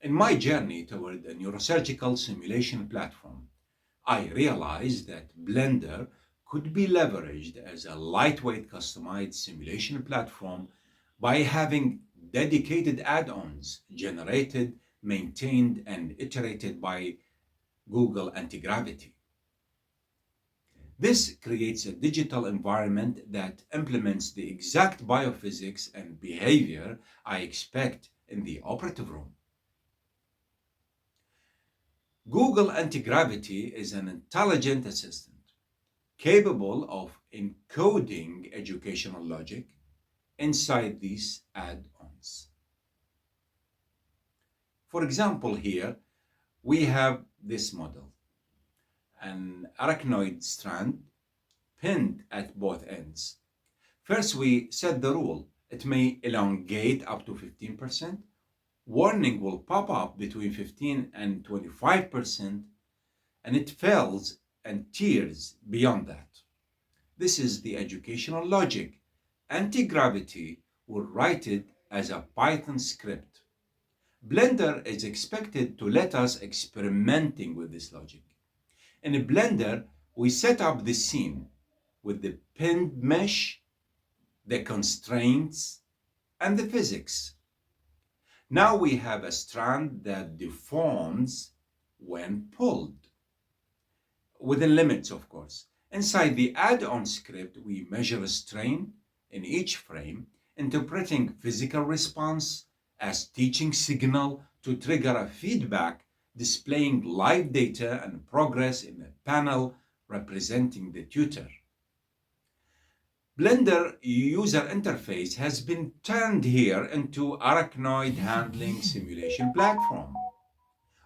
In my journey toward a neurosurgical simulation platform, I realized that Blender could be leveraged as a lightweight customized simulation platform by having dedicated add-ons generated, maintained, and iterated by Google Anti-Gravity. This creates a digital environment that implements the exact biophysics and behavior I expect in the operative room. Google Anti-Gravity is an intelligent assistant capable of encoding educational logic inside these add-ons. For example, here we have this model, an arachnoid strand pinned at both ends. First, we set the rule. It may elongate up to 15%. Warning will pop up between 15 and 25%, and it fails and tears beyond that. This is the educational logic. Anti-gravity will write it as a Python script. Blender is expected to let us experimenting with this logic. In Blender, we set up the scene with the pinned mesh, the constraints, and the physics. Now we have a strand that deforms when pulled, within limits, of course. Inside the add-on script, we measure a strain in each frame, interpreting physical response as teaching signal to trigger a feedback, displaying live data and progress in a panel representing the tutor. Blender user interface has been turned here into arachnoid handling simulation platform.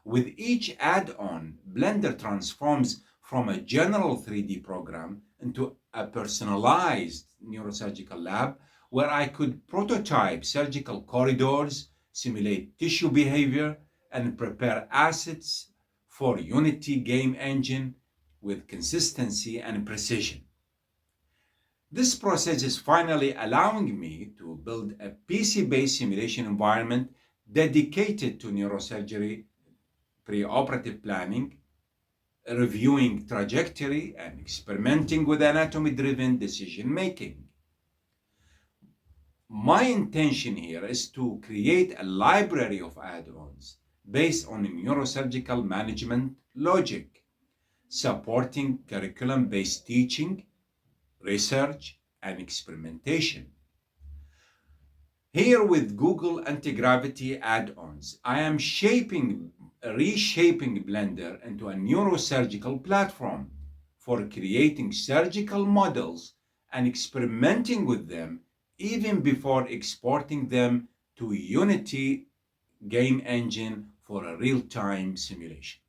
With each add-on, Blender transforms from a general 3D program into a personalized neurosurgical lab where I could prototype surgical corridors, simulate tissue behavior, and prepare assets for Unity game engine with consistency and precision. This process is finally allowing me to build a PC-based simulation environment dedicated to neurosurgery preoperative planning, reviewing trajectory, and experimenting with anatomy-driven decision-making. My intention here is to create a library of add-ons based on neurosurgical management logic, supporting curriculum-based teaching, research, and experimentation. Here with Google Anti-Gravity add-ons, I am reshaping Blender into a neurosurgical platform for creating surgical models and experimenting with them even before exporting them to Unity game engine for a real-time simulation.